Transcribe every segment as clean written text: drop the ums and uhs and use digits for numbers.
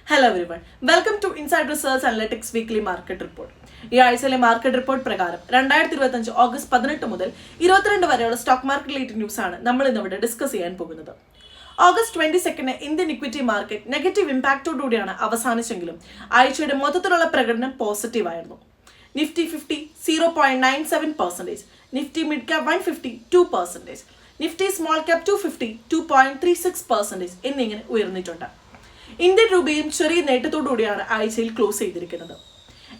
Hello everyone. Welcome to Inside Research Analytics Weekly Market Report. ഈ ആഴ്ചയിലെ market report പ്രകാരം 2025 August 18 മുതൽ 22 വരെയുള്ള സ്റ്റോക്ക് മാർക്കറ്റ് റിലേറ്റഡ് ന്യൂസ് ആണ് നമ്മൾ ഇന്നിവിടെ ഡിസ്കസ് ചെയ്യാൻ പോകുന്നത്. August 22 Indian equity market negative ഇമ്പാക്റ്റോടുകൂടിയാണ് അവസാനിച്ചെങ്കിലും ആഴ്ചയുടെ മൊത്തത്തിലുള്ള പ്രകടനം പോസിറ്റീവ് ആയിരുന്നു. Nifty 50 0.97%, Nifty mid cap 150 2%, Nifty small cap 250 2.36% എന്നിങ്ങനെ ഉയർന്നിട്ടുണ്ട്. ഇന്ത്യൻ രൂപയും ചെറിയ നേട്ടത്തോടുകൂടിയാണ് ആഴ്ചയിൽ ക്ലോസ് ചെയ്തിരിക്കുന്നത്.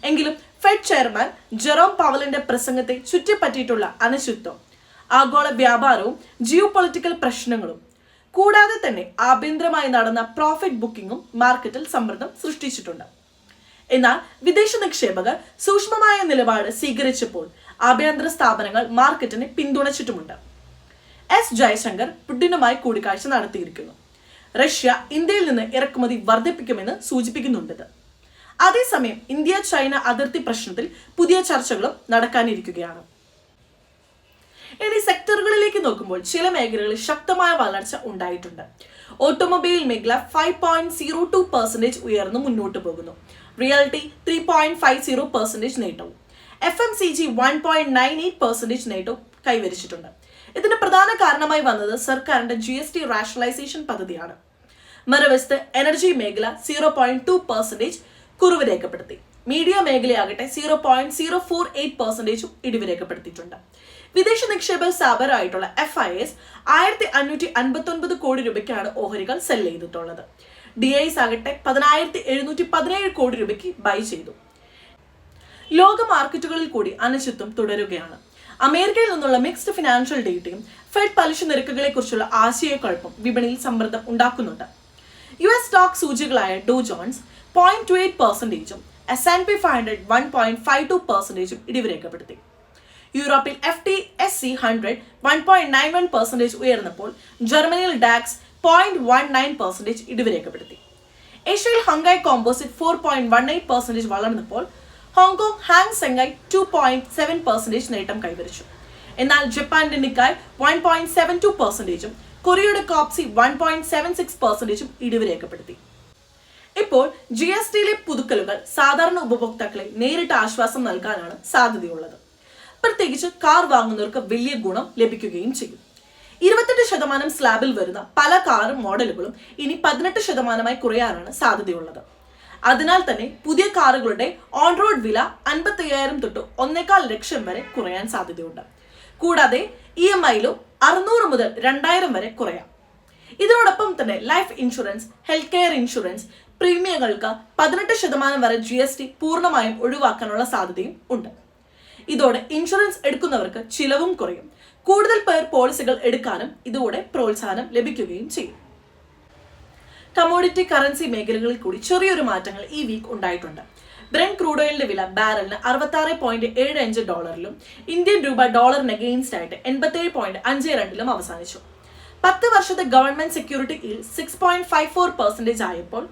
എങ്കിലും ഫെഡ് ചെയർമാൻ ജെറോം പവലിന്റെ പ്രസംഗത്തെ ചുറ്റിപ്പറ്റിയിട്ടുള്ള അനിശ്ചിതത്വം, ആഗോള വ്യാപാരവും ജിയോ പൊളിറ്റിക്കൽ പ്രശ്നങ്ങളും കൂടാതെ തന്നെ ആഭ്യന്തരമായി നടന്ന പ്രോഫിറ്റ് ബുക്കിംഗും മാർക്കറ്റിൽ സമ്മർദ്ദം സൃഷ്ടിച്ചിട്ടുണ്ട്. എന്നാൽ വിദേശ നിക്ഷേപകർ സൂക്ഷ്മമായ നിലപാട് സ്വീകരിച്ചപ്പോൾ ആഭ്യന്തര സ്ഥാപനങ്ങൾ മാർക്കറ്റിനെ പിന്തുണച്ചിട്ടുമുണ്ട്. എസ് ജയശങ്കർ പുടിനുമായി കൂടിക്കാഴ്ച നടത്തിയിരിക്കുന്നു. റഷ്യ ഇന്ത്യയിൽ നിന്ന് ഇറക്കുമതി വർദ്ധിപ്പിക്കുമെന്ന് സൂചിപ്പിക്കുന്നുണ്ട്. അതേസമയം ഇന്ത്യ ചൈന അതിർത്തി പ്രശ്നത്തിൽ പുതിയ ചർച്ചകളും നടക്കാനിരിക്കുകയാണ്. ഇനി സെക്ടറുകളിലേക്ക് നോക്കുമ്പോൾ ചില മേഖലകളിൽ ശക്തമായ വളർച്ച ഉണ്ടായിട്ടുണ്ട്. ഓട്ടോമൊബൈൽ മേഖല 5.02% ഉയർന്നു മുന്നോട്ട് പോകുന്നു. റിയൽറ്റി 3.50% നേട്ടവും, FMCG 1.98% നേട്ടവും കൈവരിച്ചിട്ടുണ്ട്. ഇതിന് പ്രധാന കാരണമായി വന്നത് സർക്കാരിന്റെ GST റാഷണലൈസേഷൻ പദ്ധതിയാണ്. മറുവശത്ത് എനർജി മേഖല 0.2% കുറവ് രേഖപ്പെടുത്തി. മീഡിയ മേഖലയാകട്ടെ 0.048% ഇടിവ് രേഖപ്പെടുത്തിയിട്ടുണ്ട്. വിദേശ നിക്ഷേപ സ്ഥാപനമായിട്ടുള്ള FIS 1559 കോടി രൂപയ്ക്കാണ് ഓഹരികൾ സെൽ ചെയ്തിട്ടുള്ളത്. DIs ആകട്ടെ 10717 കോടി രൂപയ്ക്ക് ബൈ ചെയ്തു. ലോക മാർക്കറ്റുകളിൽ കൂടി അനിശ്ചിതത്വം തുടരുകയാണ്. അമേരിക്കയിൽ നിന്നുള്ള മിക്സ്ഡ് ഫിനാൻഷ്യൽ ഡേറ്റയും ഫെഡ് പലിശ നിരക്കുകളെ കുറിച്ചുള്ള ആശയക്കുഴപ്പം വിപണിയിൽ സമ്മർദ്ദം ഉണ്ടാക്കുന്നുണ്ട്. US സ്റ്റോക്ക് സൂചികളായ ഡോ ജോൺസ് 0.28%, S&P 500 1.52% ഇടിവ് രേഖപ്പെടുത്തി. യൂറോപ്പിൽ FTSE 100 1.91% ഉയർന്നപ്പോൾ ജർമ്മനിയിൽ DAX 0.19% ഇടിവ് രേഖപ്പെടുത്തി. ഏഷ്യയിൽ ഹങ്കായ് കോമ്പോസിറ്റ് 4.18% വളർന്നപ്പോൾ ഹോങ്കോങ് ഹാങ് സെങ്ങായ് 2.7% നേട്ടം കൈവരിച്ചു. എന്നാൽ ജപ്പാന്റെ നിക്കായ് 1.72%, കൊറിയയുടെ കോപ്സി 1.76% ഇടിവ് രേഖപ്പെടുത്തി. ഇപ്പോൾ GSTയിലെ പുതുക്കലുകൾ സാധാരണ ഉപഭോക്താക്കളെ നേരിട്ട് ആശ്വാസം നൽകാനാണ് സാധ്യതയുള്ളത്. പ്രത്യേകിച്ച് കാർ വാങ്ങുന്നവർക്ക് വലിയ ഗുണം ലഭിക്കുകയും ചെയ്യും. 28% സ്ലാബിൽ വരുന്ന പല കാർ മോഡലുകളും ഇനി 18% കുറയാനാണ് സാധ്യതയുള്ളത്. അതിനാൽ തന്നെ പുതിയ കാറുകളുടെ ഓൺ റോഡ് വില 55,000 തൊട്ട് 1.25 ലക്ഷം വരെ കുറയാൻ സാധ്യതയുണ്ട്. കൂടാതെ EMIയിലും 600 മുതൽ 2,000 വരെ കുറയാം. ഇതിനോടൊപ്പം തന്നെ life insurance, health care insurance പ്രീമിയങ്ങൾക്ക് 18% വരെ GST പൂർണ്ണമായും ഒഴിവാക്കാനുള്ള സാധ്യതയും ഉണ്ട്. ഇതോടെ ഇൻഷുറൻസ് എടുക്കുന്നവർക്ക് ചിലവും കുറയും. കൂടുതൽ പേർ പോളിസികൾ എടുക്കാനും ഇതോടെ പ്രോത്സാഹനം ലഭിക്കുകയും ചെയ്യും. കമോഡിറ്റി കറൻസി മേഖലകളിൽ കൂടി ചെറിയൊരു മാറ്റങ്ങൾ ഈ വീക്ക് ഉണ്ടായിട്ടുണ്ട്. ബ്രെന്റ് ക്രൂഡ് ഓയിലിന്റെ വില ബാരലിന് $66.75, ഇന്ത്യൻ രൂപ ഡോളറിന് അഗെയിൻസ്റ്റ് ആയിട്ട് 87.52 അവസാനിച്ചു. 10 വർഷത്തെ ഗവൺമെന്റ് സെക്യൂരിറ്റി ഈൽഡ് 6.54% ആയപ്പോൾ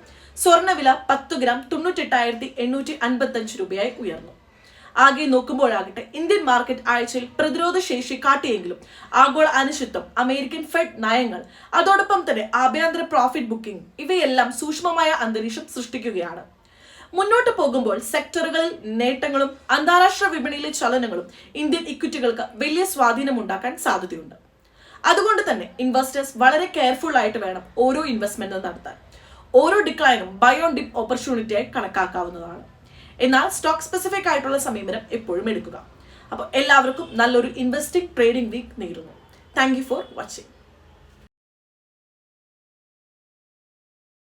സ്വർണ്ണവില 10 ഗ്രാം 98,855 രൂപയായി ഉയർന്നു. ആകെ നോക്കുമ്പോഴാകട്ടെ ഇന്ത്യൻ മാർക്കറ്റ് ആഴ്ചയിൽ പ്രതിരോധ ശേഷി കാട്ടിയെങ്കിലും ആഗോള അനിശ്ചിതത്വം, അമേരിക്കൻ ഫെഡ് നയങ്ങൾ, അതോടൊപ്പം തന്നെ ആഭ്യന്തര പ്രോഫിറ്റ് ബുക്കിംഗ് ഇവയെല്ലാം സൂക്ഷ്മമായ അന്തരീക്ഷം സൃഷ്ടിക്കുകയാണ്. മുന്നോട്ട് പോകുമ്പോൾ സെക്ടറുകളിൽ നേട്ടങ്ങളും അന്താരാഷ്ട്ര വിപണിയിലെ ചലനങ്ങളും ഇന്ത്യൻ ഇക്വിറ്റികൾക്ക് വലിയ സ്വാധീനമുണ്ടാക്കാൻ സാധ്യതയുണ്ട്. അതുകൊണ്ട് തന്നെ ഇൻവെസ്റ്റേഴ്സ് വളരെ കെയർഫുൾ ആയിട്ട് വേണം ഓരോ ഇൻവെസ്റ്റ്മെന്റും നടത്താൻ. ഓരോ ഡിക്ലൈനും ബൈ ഓൺ ഡിപ്പ് ഓപ്പർച്യൂണിറ്റിയായി കണക്കാക്കാവുന്നതാണ്. എന്നാൽ സ്റ്റോക്ക് സ്പെസിഫിക് ആയിട്ടുള്ള സമീപനം എപ്പോഴും എടുക്കുക. അപ്പോൾ എല്ലാവർക്കും നല്ലൊരു ഇൻവെസ്റ്റിംഗ് ട്രേഡിംഗ് വീക്ക് നേരുന്നു. Thank you for watching.